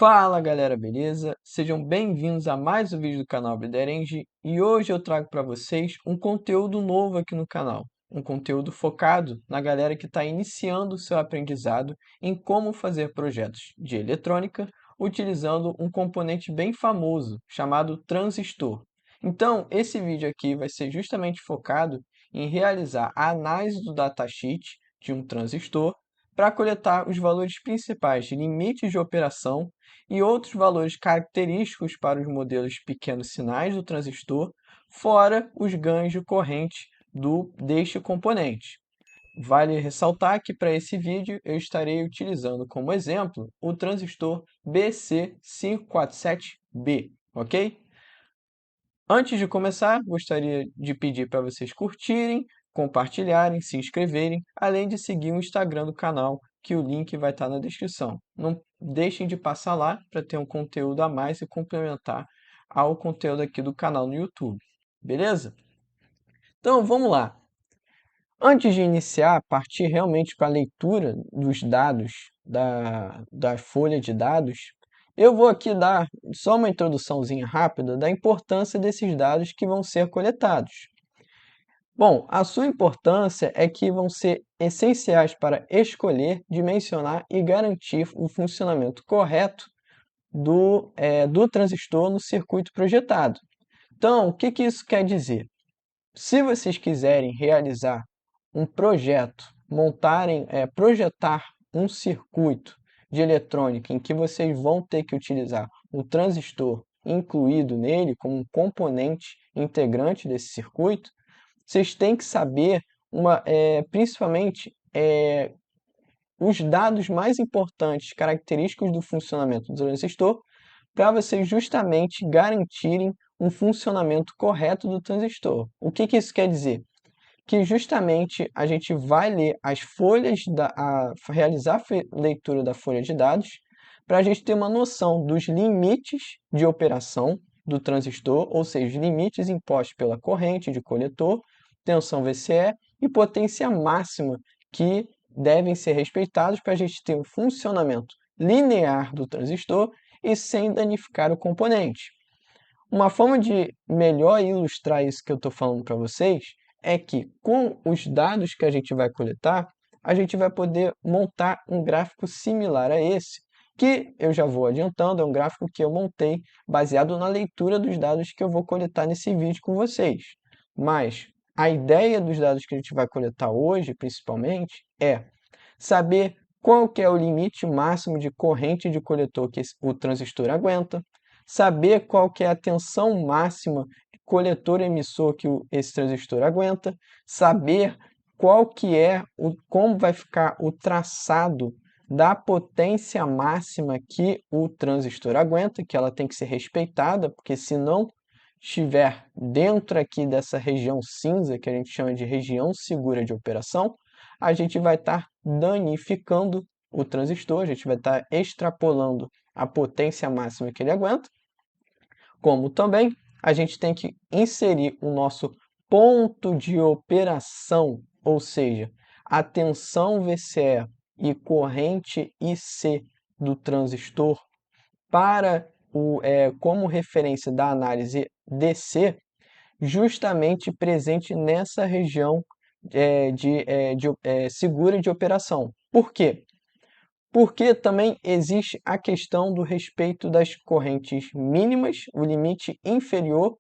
Fala galera, beleza? Sejam bem-vindos a mais um vídeo do canal Biderenge e hoje eu trago para vocês um conteúdo novo aqui no canal. Um conteúdo focado na galera que está iniciando o seu aprendizado em como fazer projetos de eletrônica utilizando um componente bem famoso chamado transistor. Então, esse vídeo aqui vai ser justamente focado em realizar a análise do datasheet de um transistor para coletar os valores principais de limites de operação e outros valores característicos para os modelos pequenos sinais do transistor, fora os ganhos de corrente deste componente. Vale ressaltar que para esse vídeo eu estarei utilizando como exemplo o transistor BC547B, ok? Antes de começar, gostaria de pedir para vocês curtirem, compartilharem, se inscreverem, além de seguir o Instagram do canal, que o link vai estar na descrição. Não deixem de passar lá para ter um conteúdo a mais e complementar ao conteúdo aqui do canal no YouTube, beleza? Então vamos lá. Antes de iniciar, partir realmente para a leitura dos dados da folha de dados, eu vou aqui dar só uma introduçãozinha rápida da importância desses dados que vão ser coletados. Bom, a sua importância é que vão ser essenciais para escolher, dimensionar e garantir o funcionamento correto do transistor no circuito projetado. Então, o que isso quer dizer? Se vocês quiserem realizar um projeto, projetar um circuito de eletrônica em que vocês vão ter que utilizar o transistor incluído nele como um componente integrante desse circuito, vocês têm que saber principalmente os dados mais importantes, característicos do funcionamento do transistor, para vocês justamente garantirem um funcionamento correto do transistor. O que isso quer dizer? Que justamente a gente vai ler as folhas, realizar a leitura da folha de dados, para a gente ter uma noção dos limites de operação do transistor, ou seja, os limites impostos pela corrente de coletor, tensão VCE e potência máxima que devem ser respeitados para a gente ter um funcionamento linear do transistor e sem danificar o componente. Uma forma de melhor ilustrar isso que eu estou falando para vocês é que, com os dados que a gente vai coletar, a gente vai poder montar um gráfico similar a esse, que eu já vou adiantando, é um gráfico que eu montei baseado na leitura dos dados que eu vou coletar nesse vídeo com vocês. Mas a ideia dos dados que a gente vai coletar hoje, principalmente, é saber qual que é o limite máximo de corrente de coletor que o transistor aguenta, saber qual que é a tensão máxima coletor-emissor que esse transistor aguenta, saber qual que é como vai ficar o traçado da potência máxima que o transistor aguenta, que ela tem que ser respeitada, porque se não estiver dentro aqui dessa região cinza, que a gente chama de região segura de operação, a gente vai estar danificando o transistor, a gente vai estar extrapolando a potência máxima que ele aguenta, como também a gente tem que inserir o nosso ponto de operação, ou seja, a tensão VCE e corrente IC do transistor para como referência da análise DC, justamente presente nessa região segura de operação. Por quê? Porque também existe a questão do respeito das correntes mínimas, o limite inferior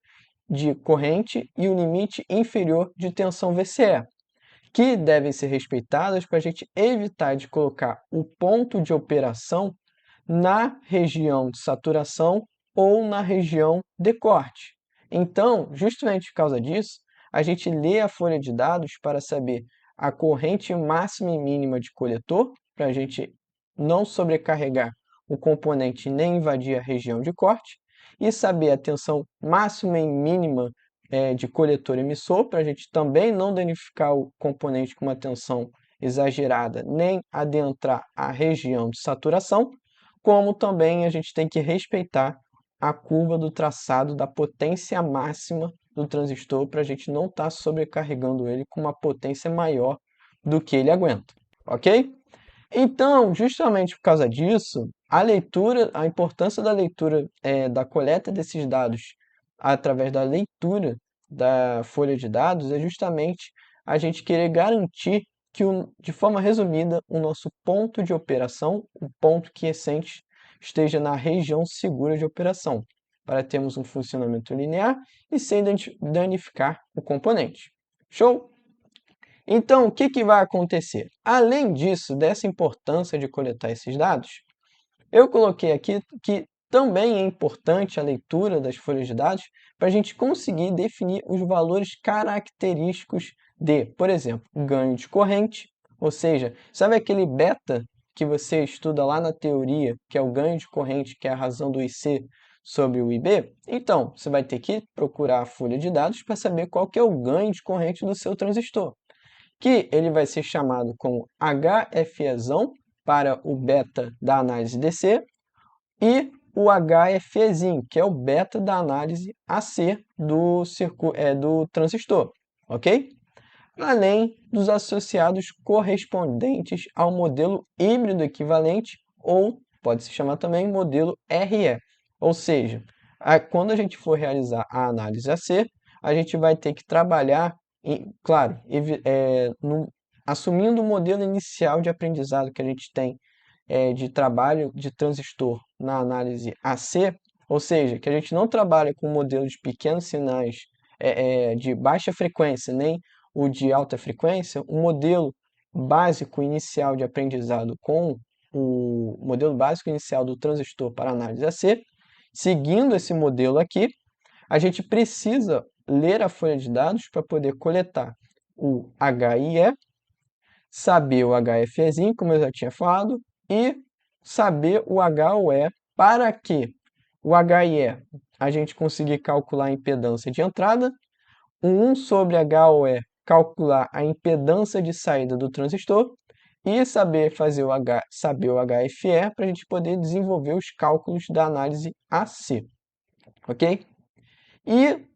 de corrente e o limite inferior de tensão VCE, que devem ser respeitadas para a gente evitar de colocar o ponto de operação na região de saturação ou na região de corte. Então, justamente por causa disso, a gente lê a folha de dados para saber a corrente máxima e mínima de coletor, para a gente não sobrecarregar o componente nem invadir a região de corte, e saber a tensão máxima e mínima de coletor emissor, para a gente também não danificar o componente com uma tensão exagerada, nem adentrar a região de saturação, como também a gente tem que respeitar a curva do traçado da potência máxima do transistor para a gente não estar sobrecarregando ele com uma potência maior do que ele aguenta, ok? Então, justamente por causa disso, a importância da leitura, da coleta desses dados através da leitura da folha de dados é justamente a gente querer garantir que, de forma resumida, o nosso ponto de operação, o ponto quiescente, esteja na região segura de operação, para termos um funcionamento linear e sem danificar o componente. Show? Então, o que que vai acontecer? Além disso, dessa importância de coletar esses dados, eu coloquei aqui que também é importante a leitura das folhas de dados para a gente conseguir definir os valores característicos de, por exemplo, ganho de corrente, ou seja, sabe aquele beta que você estuda lá na teoria, que é o ganho de corrente, que é a razão do IC sobre o IB? Então, você vai ter que procurar a folha de dados para saber qual que é o ganho de corrente do seu transistor, que ele vai ser chamado como HFEzão para o beta da análise DC e o HFEzinho, que é o beta da análise AC do transistor, ok? Além dos associados correspondentes ao modelo híbrido equivalente, ou pode se chamar também modelo RE. Ou seja, quando a gente for realizar a análise AC, a gente vai ter que trabalhar, claro, assumindo o modelo inicial de aprendizado que a gente tem de trabalho de transistor na análise AC, ou seja, que a gente não trabalha com modelo de pequenos sinais de baixa frequência, nem o de alta frequência, o modelo básico inicial de aprendizado com o modelo básico inicial do transistor para análise AC, seguindo esse modelo aqui, a gente precisa ler a folha de dados para poder coletar o HIE, saber o HFEzinho, como eu já tinha falado, e saber o HOE para que o HIE a gente conseguir calcular a impedância de entrada, o 1 sobre HOE calcular a impedância de saída do transistor e saber saber o HFE para a gente poder desenvolver os cálculos da análise AC, ok? E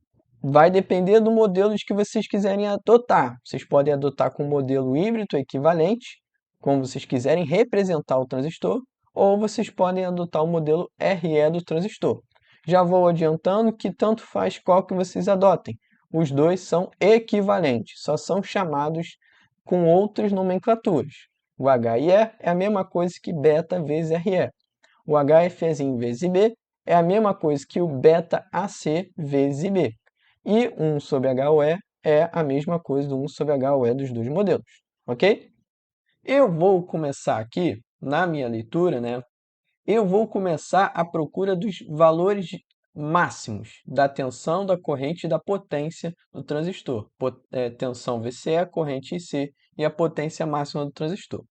vai depender do modelo de que vocês quiserem adotar. Vocês podem adotar com o modelo híbrido equivalente, como vocês quiserem representar o transistor, ou vocês podem adotar o modelo RE do transistor. Já vou adiantando que tanto faz qual que vocês adotem. Os dois são equivalentes, só são chamados com outras nomenclaturas. O HIE é a mesma coisa que beta vezes RE. O HFEzinho vezes IB é a mesma coisa que o beta AC vezes IB. E 1 sobre HOE é a mesma coisa do 1 sobre HOE dos dois modelos, ok? Eu vou começar aqui, na minha leitura, né? Eu vou começar a procura dos valores máximos da tensão, da corrente e da potência do transistor. Tensão VCE, corrente IC e a potência máxima do transistor.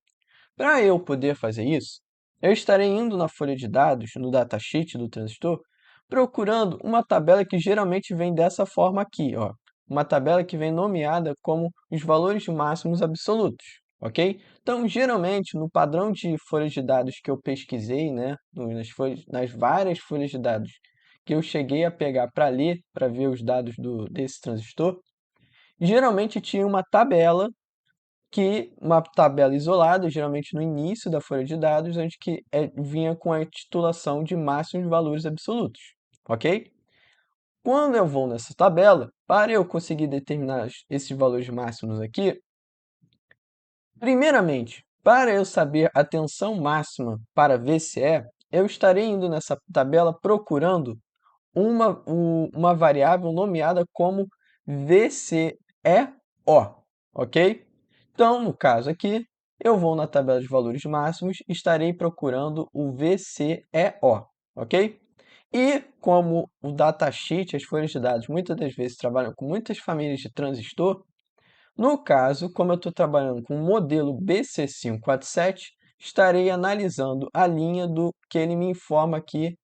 Para eu poder fazer isso, eu estarei indo na folha de dados, no datasheet do transistor, procurando uma tabela que geralmente vem dessa forma aqui, ó. Uma tabela que vem nomeada como os valores máximos absolutos, ok? Então, geralmente, no padrão de folhas de dados que eu pesquisei, né, nas várias folhas de dados que eu cheguei a pegar para ler, para ver os dados desse transistor, geralmente tinha uma tabela isolada, geralmente no início da folha de dados, onde vinha com a titulação de máximos valores absolutos, ok? Quando eu vou nessa tabela, para eu conseguir determinar esses valores máximos aqui, primeiramente, para eu saber a tensão máxima para VCE, eu estarei indo nessa tabela procurando uma variável nomeada como VCEO, ok? Então, no caso aqui, eu vou na tabela de valores máximos e estarei procurando o VCEO, ok? E como o datasheet, as folhas de dados, muitas das vezes trabalham com muitas famílias de transistor, no caso, como eu estou trabalhando com o modelo BC547, estarei analisando a linha do que ele me informa aqui,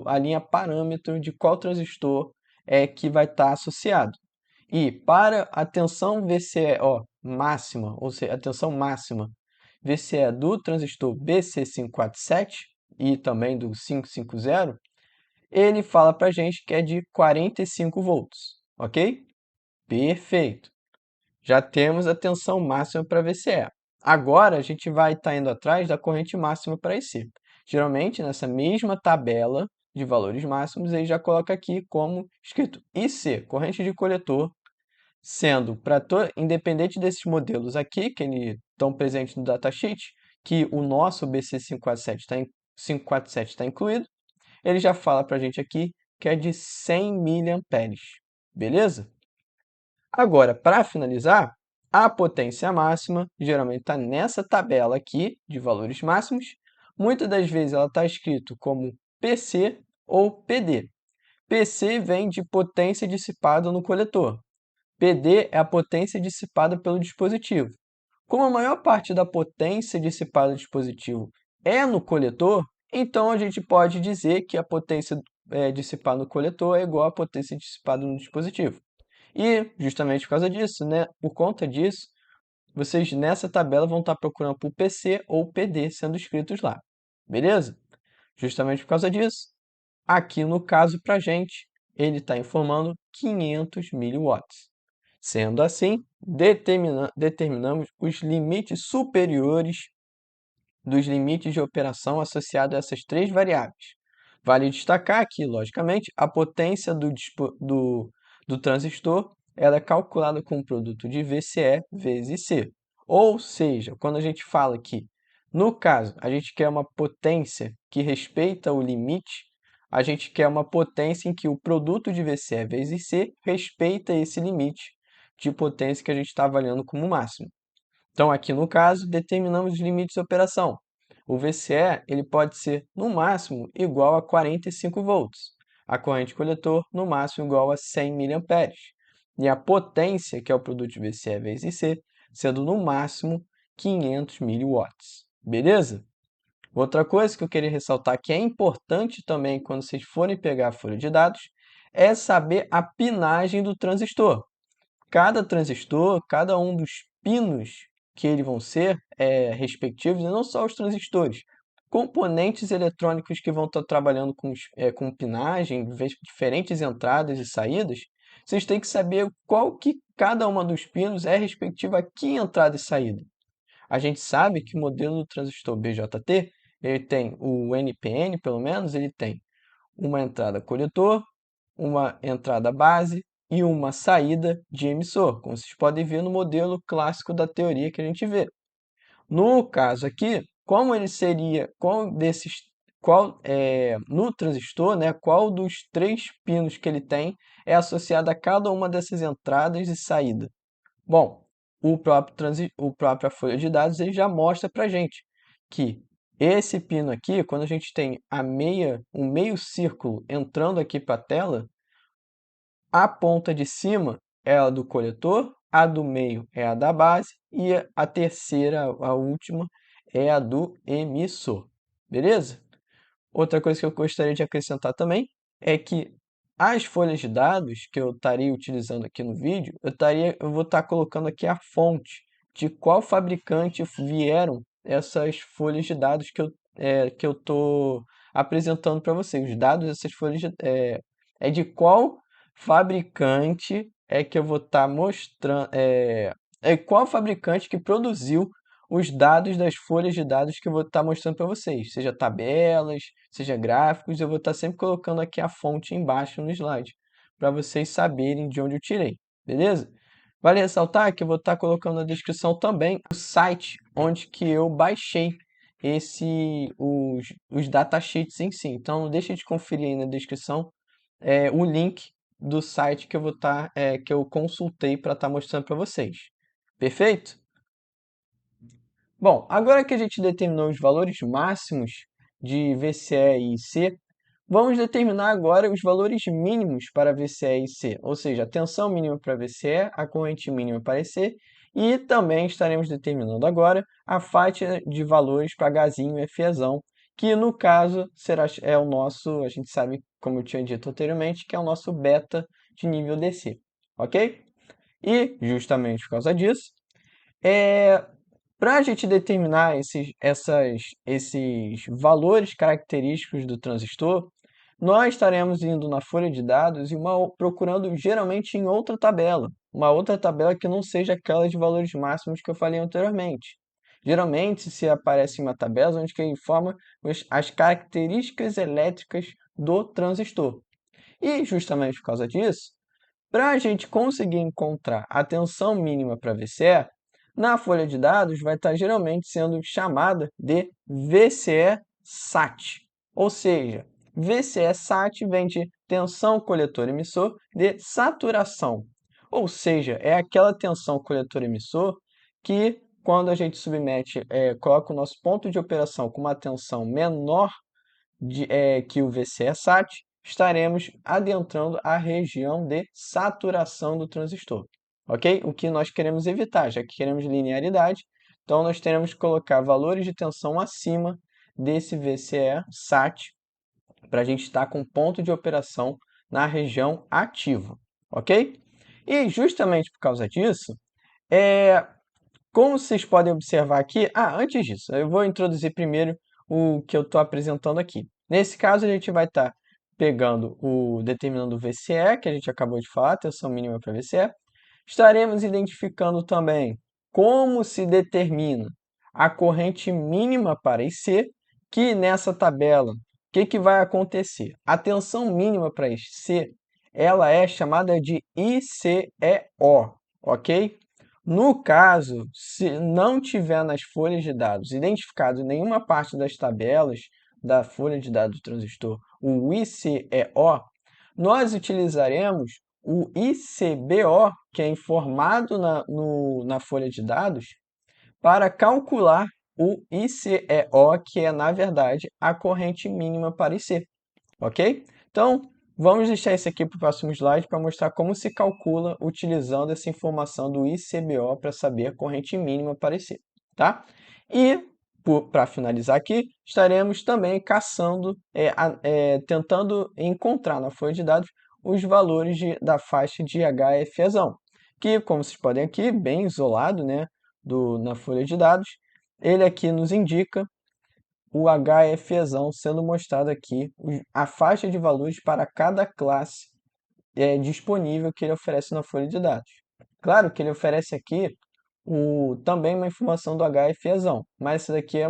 a linha parâmetro de qual transistor é que vai estar associado. E para a tensão VCO máxima, ou seja, a tensão máxima VCE do transistor BC547 e também do 550, ele fala para a gente que é de 45 volts, ok? Perfeito. Já temos a tensão máxima para VCE. Agora, a gente vai estar indo atrás da corrente máxima para IC. Geralmente, nessa mesma tabela de valores máximos, ele já coloca aqui como escrito IC, corrente de coletor, sendo, independente desses modelos aqui, que estão presentes no datasheet, que o nosso BC547 está incluído, ele já fala para a gente aqui que é de 100 mA, beleza? Agora, para finalizar, a potência máxima geralmente está nessa tabela aqui de valores máximos. Muitas das vezes ela está escrito como PC ou PD. PC vem de potência dissipada no coletor. PD é a potência dissipada pelo dispositivo. Como a maior parte da potência dissipada do dispositivo é no coletor, então a gente pode dizer que a potência dissipada no coletor é igual à potência dissipada no dispositivo. E, justamente por causa disso, né, por conta disso, vocês nessa tabela vão estar procurando por PC ou PD sendo escritos lá. Beleza? Justamente por causa disso, aqui no caso para a gente, ele está informando 500 miliwatts. Sendo assim, determinamos os limites superiores dos limites de operação associados a essas três variáveis. Vale destacar que, logicamente, a potência do transistor ela é calculada com o produto de VCE vezes C. Ou seja, quando a gente fala que, no caso, a gente quer uma potência que respeita o limite, a gente quer uma potência em que o produto de VCE vezes C respeita esse limite de potência que a gente está avaliando como máximo. Então, aqui no caso, determinamos os limites de operação. O VCE ele pode ser, no máximo, igual a 45 volts. A corrente coletor, no máximo, igual a 100 mA. E a potência, que é o produto de VCE vezes C, sendo, no máximo, 500 miliwatts. Beleza? Outra coisa que eu queria ressaltar que é importante também quando vocês forem pegar a folha de dados é saber a pinagem do transistor. Cada transistor, cada um dos pinos que eles vão ser respectivos, e não só os transistores, componentes eletrônicos que vão estar trabalhando com pinagem, diferentes entradas e saídas, vocês têm que saber qual que cada uma dos pinos é respectiva a que entrada e saída. A gente sabe que o modelo do transistor BJT, ele tem o NPN, pelo menos, ele tem uma entrada coletor, uma entrada base e uma saída de emissor, como vocês podem ver no modelo clássico da teoria que a gente vê. No caso aqui, como ele seria, no transistor, né, qual dos três pinos que ele tem é associado a cada uma dessas entradas e saída? Bom, o própria folha de dados ele já mostra para a gente que esse pino aqui, quando a gente tem um meio círculo entrando aqui para a tela, a ponta de cima é a do coletor, a do meio é a da base e a terceira, a última, é a do emissor. Beleza? Outra coisa que eu gostaria de acrescentar também é que as folhas de dados que eu estaria utilizando aqui no vídeo, eu vou estar colocando aqui a fonte de qual fabricante vieram essas folhas de dados que eu estou apresentando para vocês. Os dados dessas é de qual fabricante é que eu vou estar mostrando, qual fabricante que produziu os dados das folhas de dados que eu vou estar mostrando para vocês, seja tabelas, seja gráficos, eu vou estar sempre colocando aqui a fonte embaixo no slide, para vocês saberem de onde eu tirei, beleza? Vale ressaltar que eu vou estar colocando na descrição também o site onde que eu baixei os datasheets em si. Então, não deixe de conferir aí na descrição o link do site que eu que eu consultei para estar mostrando para vocês. Perfeito? Bom, agora que a gente determinou os valores máximos de VCE e C, vamos determinar agora os valores mínimos para VCE e C, ou seja, a tensão mínima para VCE, a corrente mínima para EC, e também estaremos determinando agora a faixa de valores para gazinho e FEzão, que no caso é o nosso, a gente sabe, como eu tinha dito anteriormente, que é o nosso beta de nível DC, ok? E, justamente por causa disso, para a gente determinar esses valores característicos do transistor, nós estaremos indo na folha de dados e procurando geralmente em outra tabela, uma outra tabela que não seja aquela de valores máximos que eu falei anteriormente. Geralmente se aparece em uma tabela onde que informa as características elétricas do transistor. E justamente por causa disso, para a gente conseguir encontrar a tensão mínima para VCE, na folha de dados vai estar geralmente sendo chamada de VCE-SAT. Ou seja, VCE-SAT vem de tensão coletor-emissor de saturação. Ou seja, é aquela tensão coletor-emissor que, quando a gente coloca o nosso ponto de operação com uma tensão menor que o VCE-SAT, estaremos adentrando a região de saturação do transistor, ok? O que nós queremos evitar, já que queremos linearidade, então nós teremos que colocar valores de tensão acima desse VCE-SAT para a gente estar com ponto de operação na região ativa, ok? E justamente por causa disso, como vocês podem observar aqui, antes disso, eu vou introduzir primeiro o que eu estou apresentando aqui. Nesse caso, a gente vai estar determinando o VCE, que a gente acabou de falar, tensão mínima para VCE. Estaremos identificando também como se determina a corrente mínima para IC, que nessa tabela, o que vai acontecer? A tensão mínima para IC, ela é chamada de ICEO, ok? No caso, se não tiver nas folhas de dados identificado em nenhuma parte das tabelas da folha de dados do transistor o ICEO, nós utilizaremos o ICBO, que é informado na folha de dados, para calcular o ICEO, que é, na verdade, a corrente mínima para IC, ok? Então, vamos deixar isso aqui para o próximo slide para mostrar como se calcula utilizando essa informação do ICBO para saber a corrente mínima para IC, tá? E, para finalizar aqui, estaremos também caçando, tentando encontrar na folha de dados os valores da faixa de HFEzão, que, como vocês podem aqui, bem isolado, né, na folha de dados, ele aqui nos indica o HFEzão sendo mostrado aqui, a faixa de valores para cada classe disponível que ele oferece na folha de dados. Claro que ele oferece aqui também uma informação do HFEzão, mas isso daqui é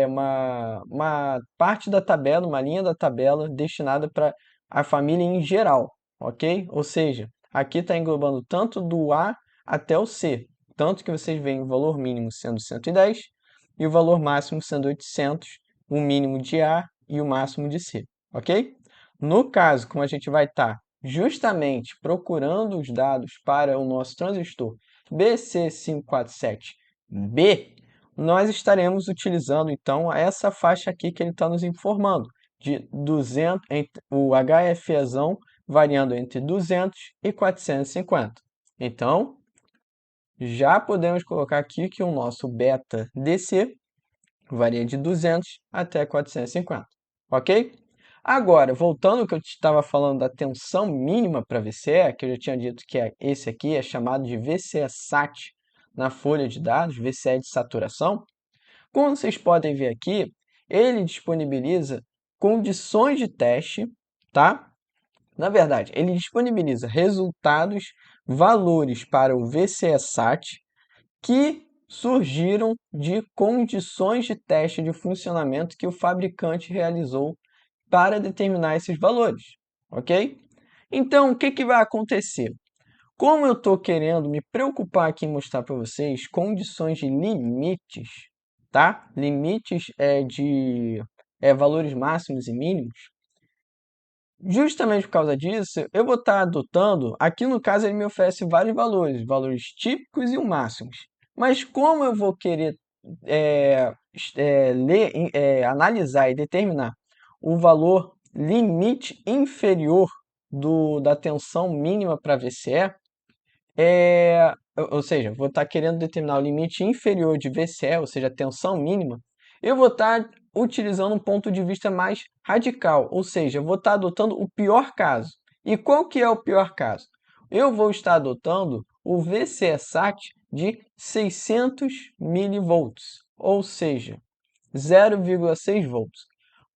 uma parte da tabela, uma linha da tabela destinada para a família em geral, ok? Ou seja, aqui está englobando tanto do A até o C, tanto que vocês veem o valor mínimo sendo 110 e o valor máximo sendo 800, o mínimo de A e o máximo de C, ok? No caso, como a gente vai estar justamente procurando os dados para o nosso transistor BC547B, nós estaremos utilizando, então, essa faixa aqui que ele está nos informando, de 200, o HFEzão variando entre 200 e 450. Então, já podemos colocar aqui que o nosso beta DC varia de 200 até 450, ok? Agora, voltando ao que eu estava falando da tensão mínima para VCE, que eu já tinha dito que esse aqui é chamado de VCE-SAT na folha de dados, VCE de saturação. Como vocês podem ver aqui, ele disponibiliza condições de teste, tá? Na verdade, ele disponibiliza resultados, valores para o VCE-SAT que surgiram de condições de teste de funcionamento que o fabricante realizou para determinar esses valores, ok? Então, o que vai acontecer? Como eu estou querendo me preocupar aqui em mostrar para vocês condições de limites, tá? Limites de valores máximos e mínimos. Justamente por causa disso, eu vou estar adotando, aqui no caso ele me oferece vários valores típicos e o máximos. Mas como eu vou querer analisar e determinar o valor limite inferior da tensão mínima para VCE, ou seja, vou estar querendo determinar o limite inferior de VCE, ou seja, a tensão mínima, eu vou estar utilizando um ponto de vista mais radical, ou seja, eu vou estar adotando o pior caso. E qual que é o pior caso? Eu vou estar adotando o VCE-SAT de 600 milivolts, ou seja, 0,6 volts.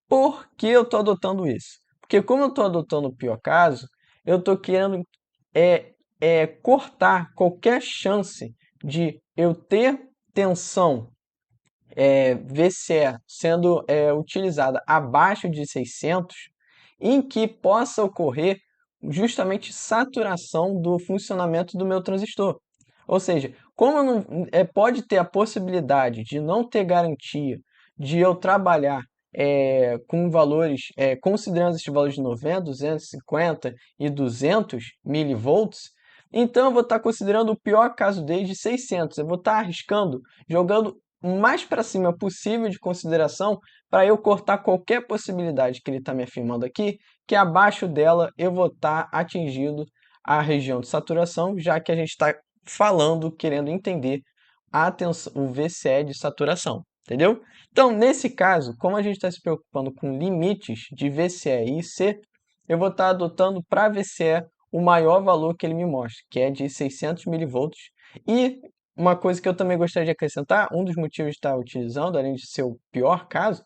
Por que eu estou adotando isso? Porque como eu estou adotando o pior caso, eu estou querendo cortar qualquer chance de eu ter tensão VCE sendo utilizada abaixo de 600, em que possa ocorrer justamente saturação do funcionamento do meu transistor. Ou seja, como pode ter a possibilidade de não ter garantia de eu trabalhar com valores, considerando esses valores de 90, 250 e 200 milivolts, então eu vou estar considerando o pior caso deles de 600. Eu vou estar arriscando, jogando o mais para cima possível de consideração para eu cortar qualquer possibilidade que ele está me afirmando aqui, que abaixo dela eu vou estar atingindo a região de saturação, já que a gente está falando, querendo entender o VCE de saturação, entendeu? Então, nesse caso, como a gente está se preocupando com limites de VCE e IC, eu vou estar adotando para VCE o maior valor que ele me mostra, que é de 600 milivolts. E uma coisa que eu também gostaria de acrescentar, um dos motivos de estar utilizando, além de ser o pior caso,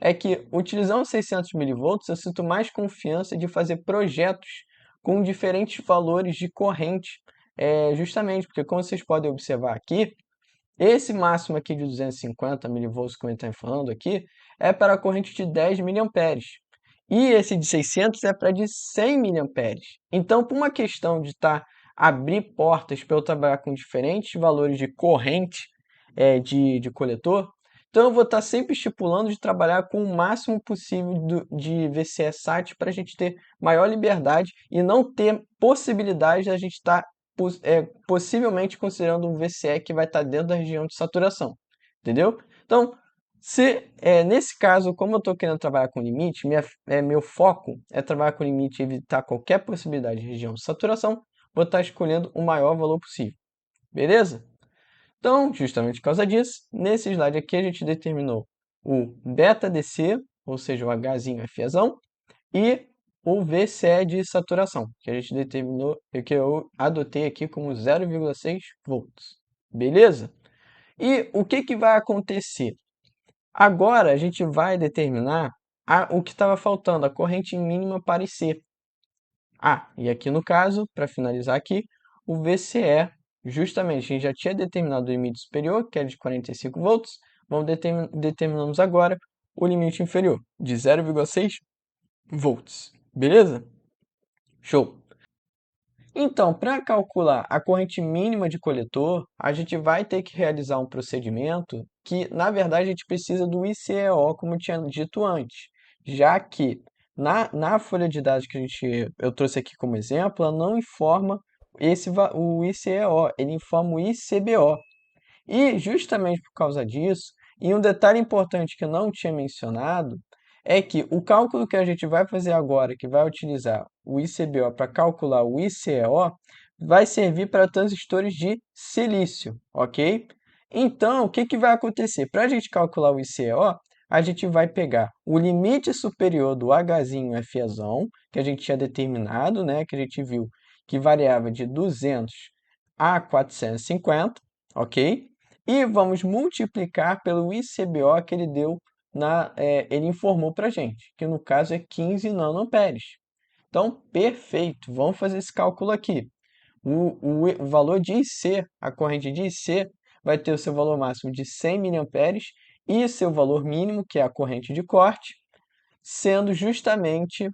é que utilizando 600 milivolts eu sinto mais confiança de fazer projetos com diferentes valores de corrente, justamente porque, como vocês podem observar aqui, esse máximo aqui de 250 milivolts que a gente está falando aqui é para a corrente de 10 miliamperes. E esse de 600 é para de 100 miliamperes. Então, por uma questão de abrir portas para eu trabalhar com diferentes valores de corrente de coletor, então eu vou estar sempre estipulando de trabalhar com o máximo possível de VCE SAT para a gente ter maior liberdade e não ter possibilidade de a gente estar possivelmente considerando um VCE que vai estar dentro da região de saturação, entendeu? Então, nesse caso, como eu estou querendo trabalhar com limite, meu foco é trabalhar com limite e evitar qualquer possibilidade de região de saturação, vou estar escolhendo o maior valor possível, beleza? Então, justamente por causa disso, nesse slide aqui a gente determinou o beta DC, ou seja, o Hzinho Fezão, e o VCE de saturação, que a gente determinou, que eu adotei aqui como 0,6 volts. Beleza? E o que vai acontecer? Agora a gente vai determinar o que estava faltando, a corrente mínima para IC. E aqui no caso, para finalizar aqui, o VCE, justamente, a gente já tinha determinado o limite superior, que é de 45 volts, determinamos agora o limite inferior, de 0,6 volts. Beleza? Show! Então, para calcular a corrente mínima de coletor, a gente vai ter que realizar um procedimento que, na verdade, a gente precisa do ICEO, como eu tinha dito antes, já que na folha de dados que eu trouxe aqui como exemplo, ela não informa o ICEO, ele informa o ICBO. E justamente por causa disso, e um detalhe importante que eu não tinha mencionado, é que o cálculo que a gente vai fazer agora, que vai utilizar o ICBO para calcular o ICEO, vai servir para transistores de silício, ok? Então, o que vai acontecer? Para a gente calcular o ICEO, a gente vai pegar o limite superior do Hzinho Fzão, que a gente tinha determinado, né, que a gente viu que variava de 200 a 450, ok? E vamos multiplicar pelo ICBO que ele deu ele informou para a gente, que no caso é 15 nanoamperes. Então, perfeito, vamos fazer esse cálculo aqui. O valor de IC, a corrente de IC, vai ter o seu valor máximo de 100 miliamperes e seu valor mínimo, que é a corrente de corte, sendo justamente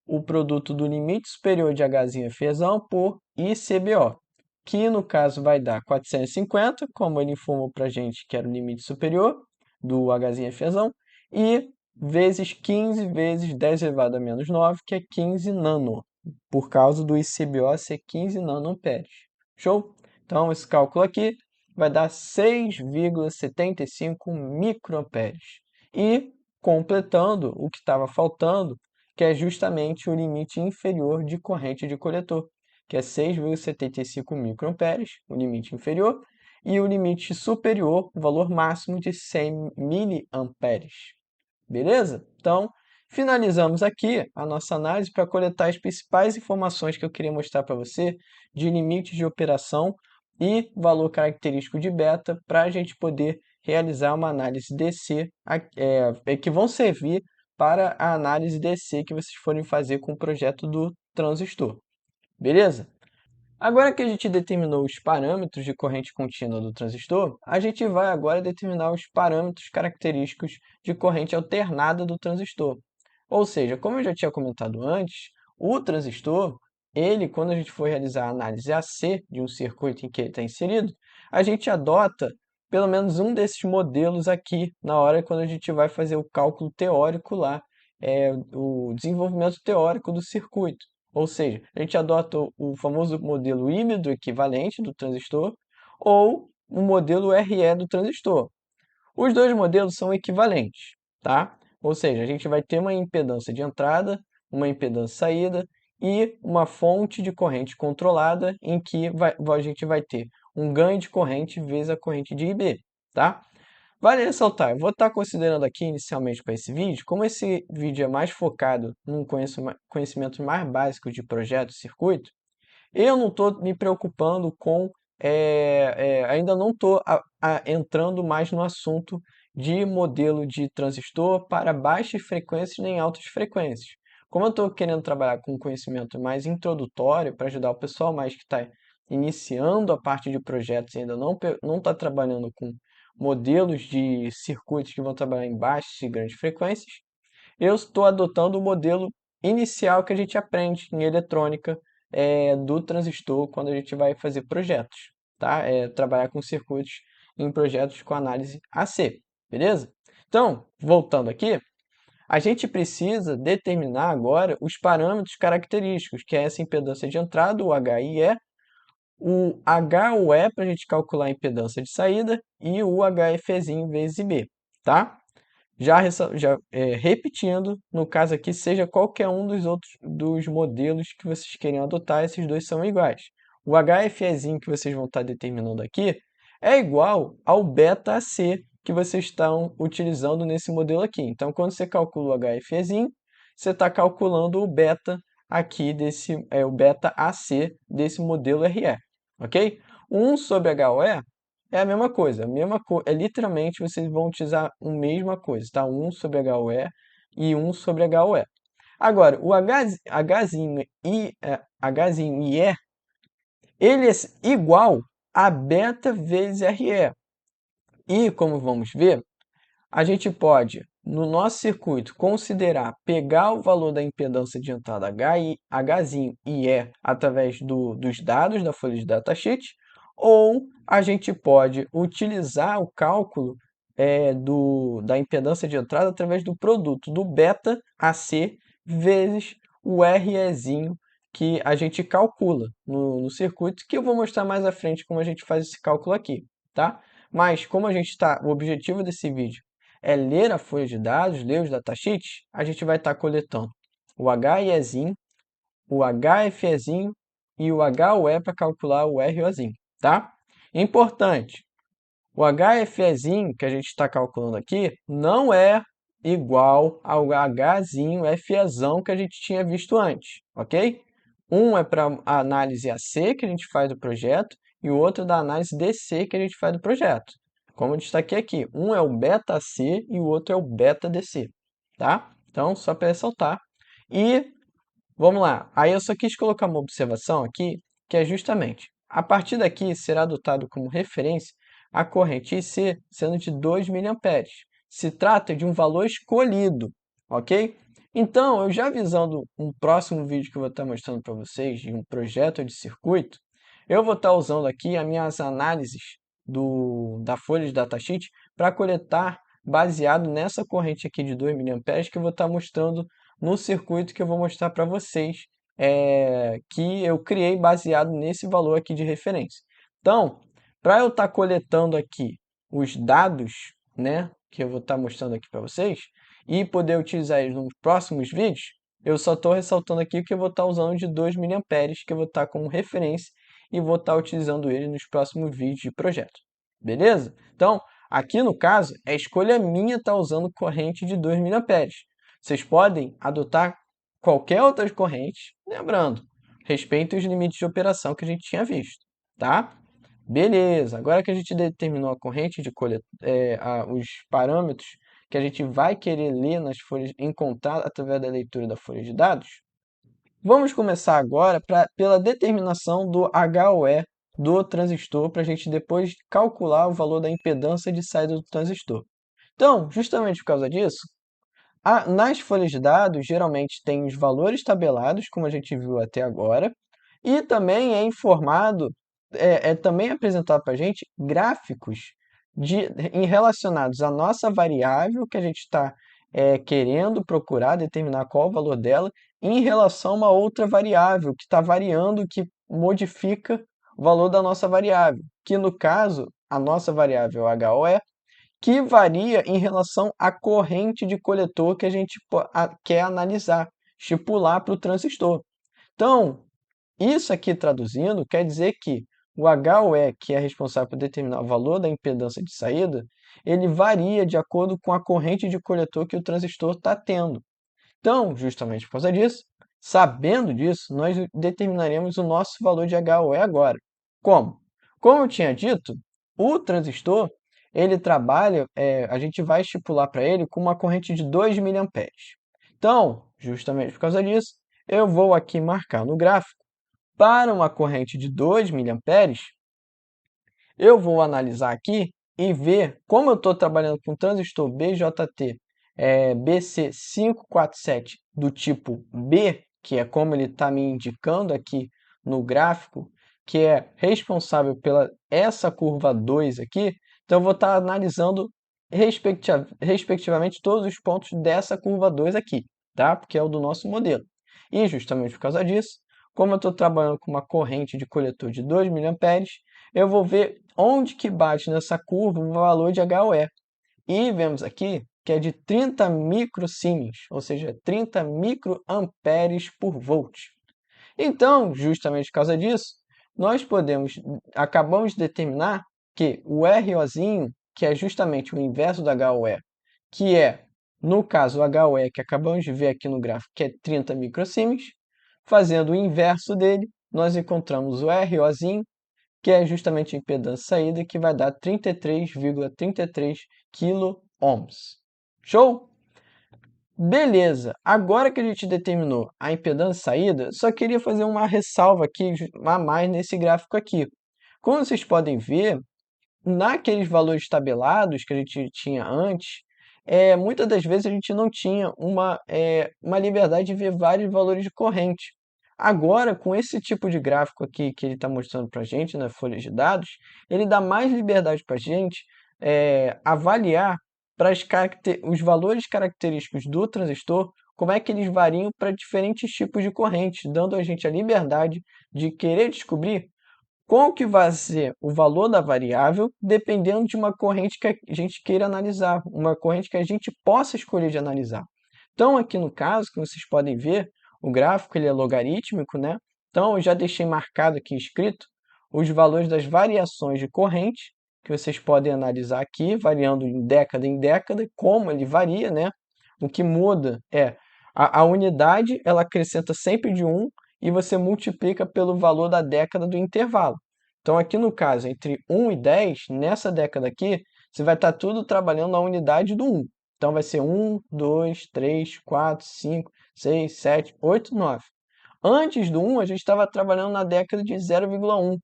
o produto do limite superior de Hzinho Fezão por ICBO, que no caso vai dar 450, como ele informou para a gente que era o limite superior do Hzinho Fezão, e vezes 15 vezes 10 elevado a menos 9, que é 15 nano, por causa do ICBO ser 15 nanoamperes. Show? Então, esse cálculo aqui vai dar 6,75 microamperes. E, completando o que estava faltando, que é justamente o limite inferior de corrente de coletor, que é 6,75 microamperes, o limite inferior, e o limite superior, o valor máximo de 100 miliamperes. Beleza? Então, finalizamos aqui a nossa análise para coletar as principais informações que eu queria mostrar para você de limites de operação e valor característico de beta para a gente poder realizar uma análise DC que vão servir para a análise DC que vocês forem fazer com o projeto do transistor. Beleza? Agora que a gente determinou os parâmetros de corrente contínua do transistor, a gente vai agora determinar os parâmetros característicos de corrente alternada do transistor. Ou seja, como eu já tinha comentado antes, o transistor, ele, quando a gente for realizar a análise AC de um circuito em que ele está inserido, a gente adota pelo menos um desses modelos aqui na hora quando a gente vai fazer o cálculo teórico lá, o desenvolvimento teórico do circuito. Ou seja, a gente adota o famoso modelo híbrido equivalente do transistor ou o modelo RE do transistor. Os dois modelos são equivalentes, tá? Ou seja, a gente vai ter uma impedância de entrada, uma impedância de saída e uma fonte de corrente controlada em que a gente vai ter um ganho de corrente vezes a corrente de IB, tá? Vale ressaltar, eu vou estar considerando aqui inicialmente para esse vídeo, como esse vídeo é mais focado num conhecimento mais básico de projeto e circuito, eu não estou me preocupando com, ainda não estou entrando mais no assunto de modelo de transistor para baixas frequências nem altas frequências. Como eu estou querendo trabalhar com conhecimento mais introdutório para ajudar o pessoal mais que está iniciando a parte de projetos e ainda não está trabalhando com modelos de circuitos que vão trabalhar em baixas e grandes frequências, eu estou adotando o modelo inicial que a gente aprende em eletrônica do transistor quando a gente vai fazer projetos, tá? Trabalhar com circuitos em projetos com análise AC, beleza? Então, voltando aqui, a gente precisa determinar agora os parâmetros característicos, que é essa impedância de entrada, o H e E, o H ou E para a gente calcular a impedância de saída e o HFEzinho vezes IB, tá? Repetindo, no caso aqui, seja qualquer um dos outros dos modelos que vocês querem adotar, esses dois são iguais. O HFEzinho que vocês vão estar determinando aqui é igual ao beta-AC que vocês estão utilizando nesse modelo aqui. Então, quando você calcula o HFEzinho, você está calculando o beta aqui o beta-AC desse modelo RE, ok? 1 sobre HOE é a mesma coisa, literalmente vocês vão utilizar a mesma coisa, tá? 1 sobre HOE e 1 sobre HOE. Agora, o Hzinho e E, ele é igual a beta vezes RE. E, como vamos ver, a gente pode, no nosso circuito, considerar pegar o valor da impedância de entrada Hzinho e E através dos dados da folha de datasheet, ou a gente pode utilizar o cálculo da impedância de entrada através do produto do beta AC vezes o REzinho que a gente calcula no circuito, que eu vou mostrar mais à frente como a gente faz esse cálculo aqui, tá? Mas como o objetivo desse vídeo é ler a folha de dados, ler os datasheets, a gente vai estar coletando o HIEzinho, o HFEzinho e o HOE para calcular o ROzinho, tá? Importante, o HFEzinho que a gente está calculando aqui não é igual ao Hzinho FEzão que a gente tinha visto antes, ok? Um é para a análise AC que a gente faz do projeto e o outro da análise DC que a gente faz do projeto. Como eu destaquei aqui, um é o beta C e o outro é o beta DC, tá? Então, só para ressaltar. E vamos lá. Aí eu só quis colocar uma observação aqui, que é justamente, a partir daqui será adotado como referência a corrente IC sendo de 2 mA. Se trata de um valor escolhido, ok? Então, eu já visando um próximo vídeo que eu vou estar mostrando para vocês, de um projeto de circuito, eu vou estar usando aqui as minhas análises da folha de datasheet para coletar baseado nessa corrente aqui de 2 mA que eu vou estar mostrando no circuito que eu vou mostrar para vocês, que eu criei baseado nesse valor aqui de referência. Então, para eu estar coletando aqui os dados, né, que eu vou estar mostrando aqui para vocês, e poder utilizar eles nos próximos vídeos, eu só estou ressaltando aqui que eu vou estar usando de 2 mA, que eu vou estar como referência, e vou estar utilizando ele nos próximos vídeos de projeto. Beleza? Então, aqui no caso, é escolha minha estar usando corrente de 2 mA. Vocês podem adotar qualquer outra corrente, lembrando, respeito os limites de operação que a gente tinha visto, tá? Beleza, agora que a gente determinou a corrente de os parâmetros que a gente vai querer ler nas folhas, encontrar através da leitura da folha de dados, Vamos começar agora pela determinação do HOE do transistor, para a gente depois calcular o valor da impedância de saída do transistor. Então, justamente por causa disso, nas folhas de dados, geralmente tem os valores tabelados, como a gente viu até agora, e também é informado, também apresentado para a gente gráficos relacionados à nossa variável que a gente está querendo procurar, determinar qual o valor dela, em relação a uma outra variável que está variando, que modifica o valor da nossa variável, que no caso, a nossa variável HOE, que varia em relação à corrente de coletor que a gente quer analisar, estipular para o transistor. Então, isso aqui traduzindo quer dizer que o HOE, que é responsável por determinar o valor da impedância de saída, ele varia de acordo com a corrente de coletor que o transistor está tendo. Então, justamente por causa disso, sabendo disso, nós determinaremos o nosso valor de HOE agora. Como? Como eu tinha dito, o transistor, ele trabalha, a gente vai estipular para ele com uma corrente de 2 miliamperes. Então, justamente por causa disso, eu vou aqui marcar no gráfico, para uma corrente de 2 miliamperes, eu vou analisar aqui e ver como eu estou trabalhando com transistor BJT BC547 do tipo B, que é como ele está me indicando aqui no gráfico, que é responsável pela essa curva 2 aqui. Então, eu vou estar analisando respectivamente todos os pontos dessa curva 2 aqui, tá? Porque é o do nosso modelo. E justamente por causa disso, como eu estou trabalhando com uma corrente de coletor de 2 miliamperes, eu vou ver onde que bate nessa curva o valor de HOE. E vemos aqui que é de 30 microsiemens, ou seja, 30 microamperes por volt. Então, justamente por causa disso, acabamos de determinar que o ROzinho, que é justamente o inverso do HOE, que é, no caso, o HOE que acabamos de ver aqui no gráfico, que é 30 microsiemens, fazendo o inverso dele, nós encontramos o ROzinho, que é justamente a impedância saída, que vai dar 33,33 kΩ. Show? Beleza, agora que a gente determinou a impedância saída, só queria fazer uma ressalva aqui a mais nesse gráfico aqui. Como vocês podem ver, naqueles valores tabelados que a gente tinha antes, muitas das vezes a gente não tinha uma liberdade de ver vários valores de corrente. Agora, com esse tipo de gráfico aqui que ele está mostrando para a gente na folha de dados, ele dá mais liberdade para a gente avaliar para os valores característicos do transistor, como é que eles variam para diferentes tipos de corrente, dando a gente a liberdade de querer descobrir qual que vai ser o valor da variável dependendo de uma corrente que a gente queira analisar, uma corrente que a gente possa escolher de analisar. Então, aqui no caso, que vocês podem ver, o gráfico ele é logarítmico, né? Então, eu já deixei marcado aqui escrito os valores das variações de corrente, que vocês podem analisar aqui, variando em década, como ele varia, né? O que muda é a unidade, ela acrescenta sempre de 1 e você multiplica pelo valor da década do intervalo. Então, aqui no caso, entre 1 e 10, nessa década aqui, você vai estar tudo trabalhando na unidade do 1. Então, vai ser 1, 2, 3, 4, 5, 6, 7, 8, 9. Antes do 1, a gente estava trabalhando na década de 0,1.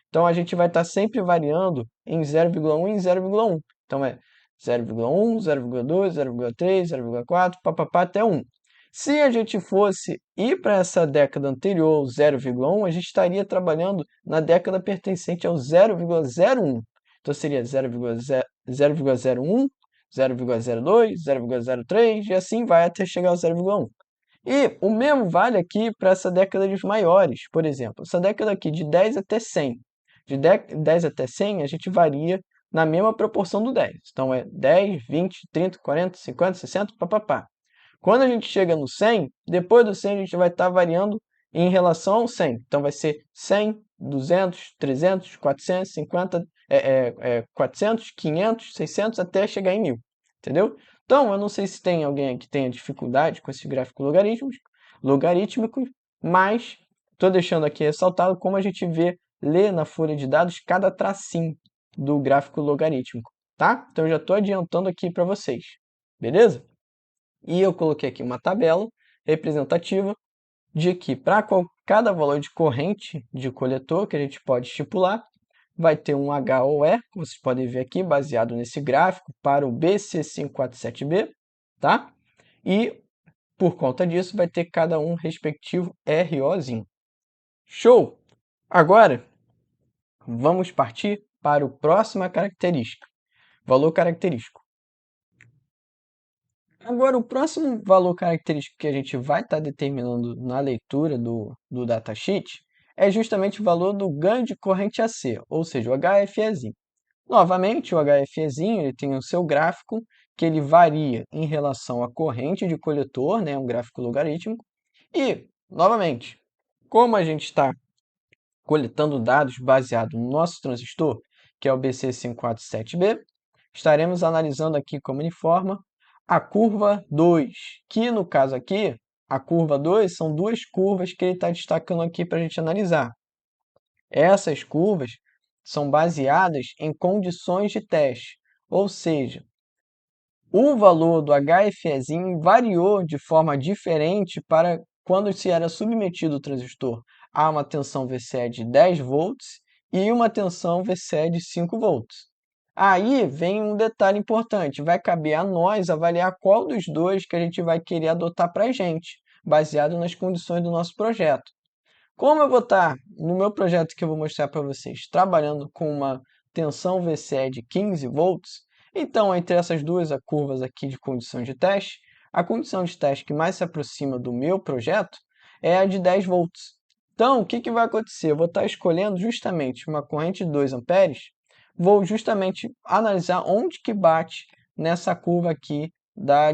Então, a gente vai estar sempre variando em 0,1 e 0,1. Então, é 0,1, 0,2, 0,3, 0,4, papapá, até 1. Se a gente fosse ir para essa década anterior, 0,1, a gente estaria trabalhando na década pertencente ao 0,01. Então, seria 0,01, 0,02, 0,03 e assim vai até chegar ao 0,1. E o mesmo vale aqui para essa década de maiores, por exemplo. Essa década aqui de 10 até 100. De 10 até 100, a gente varia na mesma proporção do 10. Então, é 10, 20, 30, 40, 50, 60, papapá. Quando a gente chega no 100, depois do 100 a gente vai estar variando em relação ao 100. Então, vai ser 100, 200, 300, 450, 400, 500, 600, até chegar em 1000. Entendeu? Então, eu não sei se tem alguém que tenha dificuldade com esse gráfico logarítmico, mas estou deixando aqui ressaltado como a gente lê na folha de dados cada tracinho do gráfico logarítmico, tá? Então, eu já estou adiantando aqui para vocês, beleza? E eu coloquei aqui uma tabela representativa de que para cada valor de corrente de coletor que a gente pode estipular, vai ter um HOE, que vocês podem ver aqui, baseado nesse gráfico, para o BC547B, tá? E, por conta disso, vai ter cada um respectivo ROzinho. Show! Agora, vamos partir para a próxima característica, valor característico. Agora, o próximo valor característico que a gente vai estar determinando na leitura do datasheet é justamente o valor do ganho de corrente AC, ou seja, o HFEzinho. Novamente, o HFEzinho ele tem o seu gráfico, que ele varia em relação à corrente de coletor, né, um gráfico logarítmico. E, novamente, como a gente está coletando dados baseados no nosso transistor, que é o BC547B, estaremos analisando aqui como uniforme a curva 2, que no caso aqui, a curva 2 são duas curvas que ele está destacando aqui para a gente analisar. Essas curvas são baseadas em condições de teste, ou seja, o valor do HFEzinho variou de forma diferente para quando se era submetido o transistor a uma tensão VCE de 10 volts e uma tensão VCE de 5 volts. Aí vem um detalhe importante, vai caber a nós avaliar qual dos dois que a gente vai querer adotar para a gente, baseado nas condições do nosso projeto. Como eu vou estar, no meu projeto que eu vou mostrar para vocês, trabalhando com uma tensão VCE de 15 volts, então, entre essas duas curvas aqui de condição de teste, a condição de teste que mais se aproxima do meu projeto é a de 10 volts. Então, o que vai acontecer? Eu vou estar escolhendo justamente uma corrente de 2 amperes, vou justamente analisar onde que bate nessa curva aqui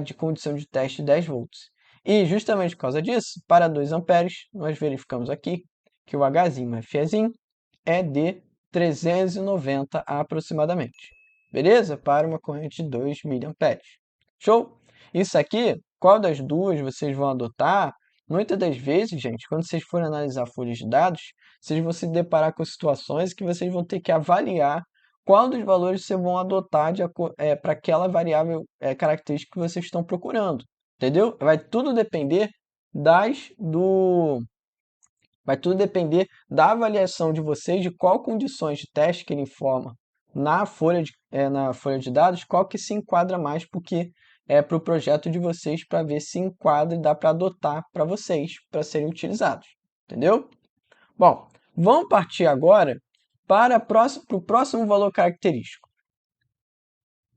de condição de teste de 10 volts. E justamente por causa disso, para 2 amperes, nós verificamos aqui que o Hzinho, Fezinho, é de 390 aproximadamente. Beleza? Para uma corrente de 2 mA. Show? Isso aqui, qual das duas vocês vão adotar? Muitas das vezes, gente, quando vocês forem analisar folhas de dados, vocês vão se deparar com situações que vocês vão ter que avaliar qual dos valores vocês vão adotar para aquela variável característica que vocês estão procurando. Entendeu? Vai tudo depender da avaliação de vocês, de qual condições de teste que ele informa na folha de dados, qual que se enquadra mais, porque é para o projeto de vocês, para ver se enquadra e dá para adotar para vocês, para serem utilizados. Entendeu? Bom, vamos partir agora para o próximo valor característico.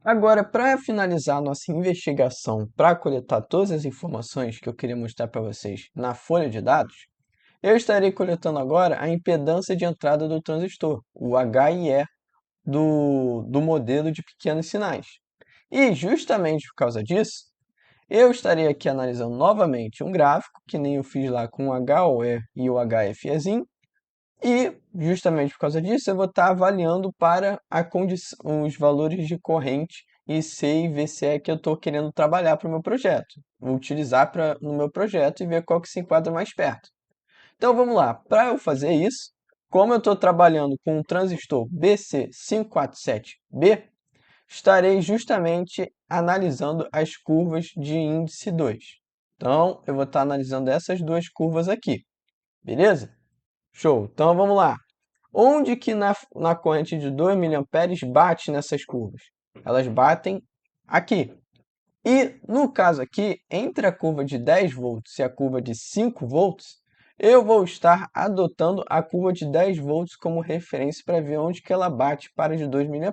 Agora, para finalizar a nossa investigação, para coletar todas as informações que eu queria mostrar para vocês na folha de dados, eu estarei coletando agora a impedância de entrada do transistor, o HIE do modelo de pequenos sinais. E justamente por causa disso, eu estarei aqui analisando novamente um gráfico, que nem eu fiz lá com o HOE e o HFEzinho, e justamente por causa disso eu vou estar avaliando para os valores de corrente IC e VCE que eu estou querendo trabalhar para o meu projeto. Vou utilizar no meu projeto e ver qual que se enquadra mais perto. Então vamos lá, para eu fazer isso, como eu estou trabalhando com um transistor BC547B, estarei justamente analisando as curvas de índice 2. Então eu vou estar analisando essas duas curvas aqui, beleza? Show! Então vamos lá. Onde que na corrente de 2 mA bate nessas curvas? Elas batem aqui. E no caso aqui, entre a curva de 10 volts e a curva de 5 volts, eu vou estar adotando a curva de 10 volts como referência para ver onde que ela bate para de 2 mA.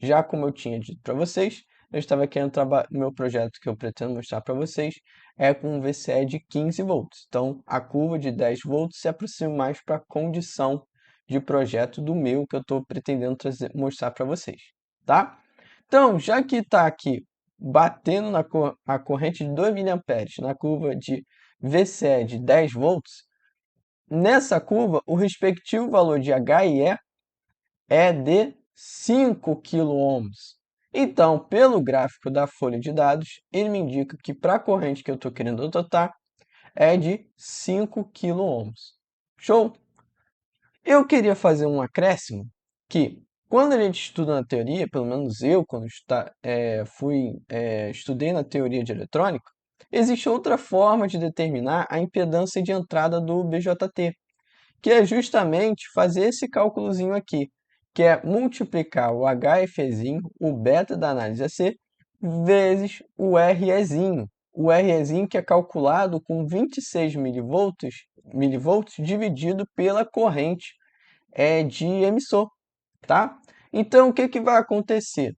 Já como eu tinha dito para vocês, eu estava querendo trabalhar no meu projeto que eu pretendo mostrar para vocês é com um VCE de 15 volts. Então, a curva de 10 volts se aproxima mais para a condição de projeto do meu que eu estou pretendendo mostrar para vocês, tá? Então, já que está aqui batendo a corrente de 2 mA na curva de VCE de 10 volts, nessa curva, o respectivo valor de HIE é de 5 kΩ. Então, pelo gráfico da folha de dados, ele me indica que para a corrente que eu estou querendo adotar é de 5 kΩ. Show? Eu queria fazer um acréscimo que, quando a gente estuda na teoria, pelo menos eu, quando estudei na teoria de eletrônica, Existe outra forma de determinar a impedância de entrada do BJT, que é justamente fazer esse cálculozinho aqui, que é multiplicar o HFEzinho, o beta da análise AC, vezes o REzinho. O REzinho que é calculado com 26 milivolts dividido pela corrente de emissor, tá? Então, o que que vai acontecer?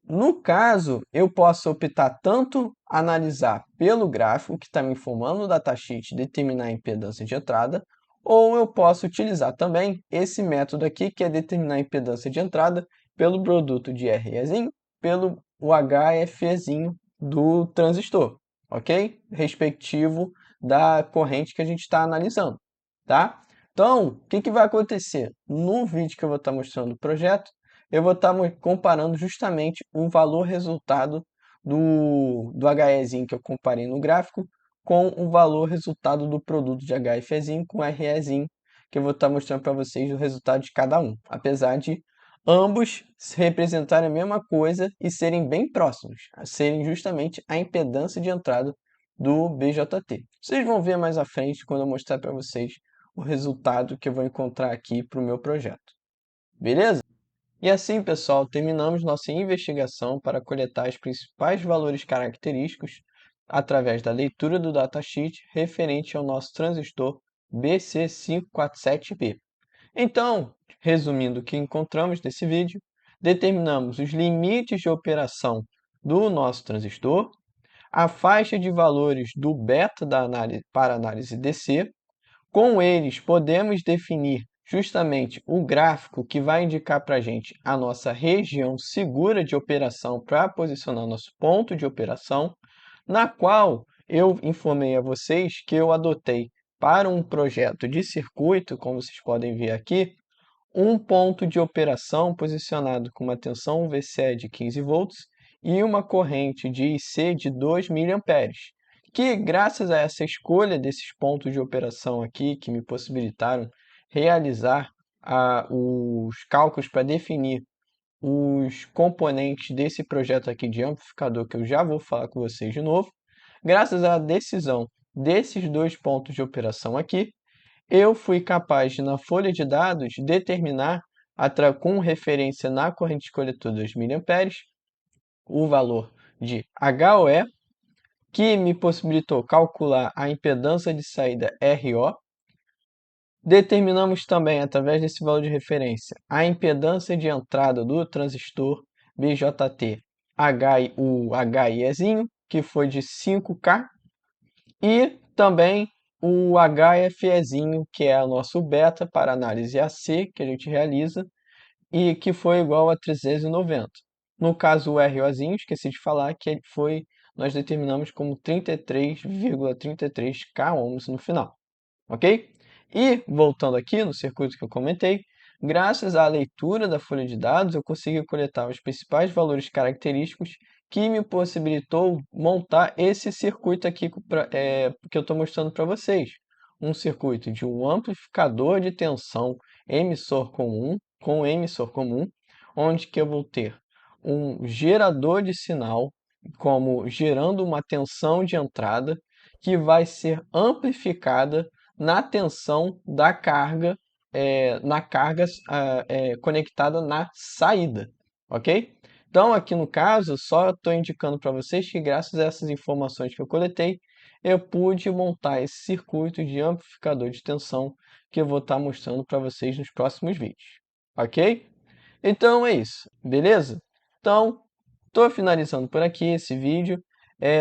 No caso, eu posso optar tanto analisar pelo gráfico que está me informando o datasheet e determinar a impedância de entrada, ou eu posso utilizar também esse método aqui, que é determinar a impedância de entrada pelo produto de REzinho, pelo HFEzinho do transistor, ok? Respectivo da corrente que a gente está analisando, tá? Então, o que que vai acontecer? No vídeo que eu vou estar mostrando o projeto, eu vou estar comparando justamente o valor resultado do HEzinho que eu comparei no gráfico com o valor resultado do produto de HFEzinho com REzinho, que eu vou estar mostrando para vocês o resultado de cada um, apesar de ambos representarem a mesma coisa e serem bem próximos, a serem justamente a impedância de entrada do BJT. Vocês vão ver mais à frente quando eu mostrar para vocês o resultado que eu vou encontrar aqui para o meu projeto. Beleza? E assim, pessoal, terminamos nossa investigação para coletar os principais valores característicos através da leitura do datasheet referente ao nosso transistor BC547B. Então, resumindo o que encontramos nesse vídeo, determinamos os limites de operação do nosso transistor, a faixa de valores do beta para análise DC. Com eles, podemos definir justamente o gráfico que vai indicar para a gente a nossa região segura de operação para posicionar nosso ponto de operação, na qual eu informei a vocês que eu adotei para um projeto de circuito, como vocês podem ver aqui, um ponto de operação posicionado com uma tensão VCE de 15 volts e uma corrente de IC de 2 mA, que graças a essa escolha desses pontos de operação aqui, que me possibilitaram realizar os cálculos para definir os componentes desse projeto aqui de amplificador, que eu já vou falar com vocês de novo, graças à decisão desses dois pontos de operação aqui, eu fui capaz de, na folha de dados, determinar, com referência na corrente coletor 2 mA, o valor de HOE, que me possibilitou calcular a impedância de saída RO. Determinamos também, através desse valor de referência, a impedância de entrada do transistor BJT o HIEzinho, que foi de 5K, e também o HFEzinho, que é o nosso beta para análise AC, que a gente realiza, e que foi igual a 390. No caso, o ROzinho, esqueci de falar, que nós determinamos como 33,33 k ohms no final, ok? E, voltando aqui no circuito que eu comentei, graças à leitura da folha de dados, eu consegui coletar os principais valores característicos que me possibilitou montar esse circuito aqui que eu estou mostrando para vocês. Um circuito de um amplificador de tensão com emissor comum, onde que eu vou ter um gerador de sinal, como gerando uma tensão de entrada, que vai ser amplificada na tensão da carga, conectada na saída, ok? Então, aqui no caso, só estou indicando para vocês que graças a essas informações que eu coletei, eu pude montar esse circuito de amplificador de tensão que eu vou estar mostrando para vocês nos próximos vídeos, ok? Então é isso, beleza? Então, estou finalizando por aqui esse vídeo.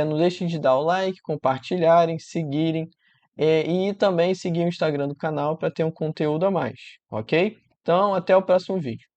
Não deixem de dar o like, compartilharem, seguirem e também seguir o Instagram do canal para ter um conteúdo a mais, ok? Então, até o próximo vídeo.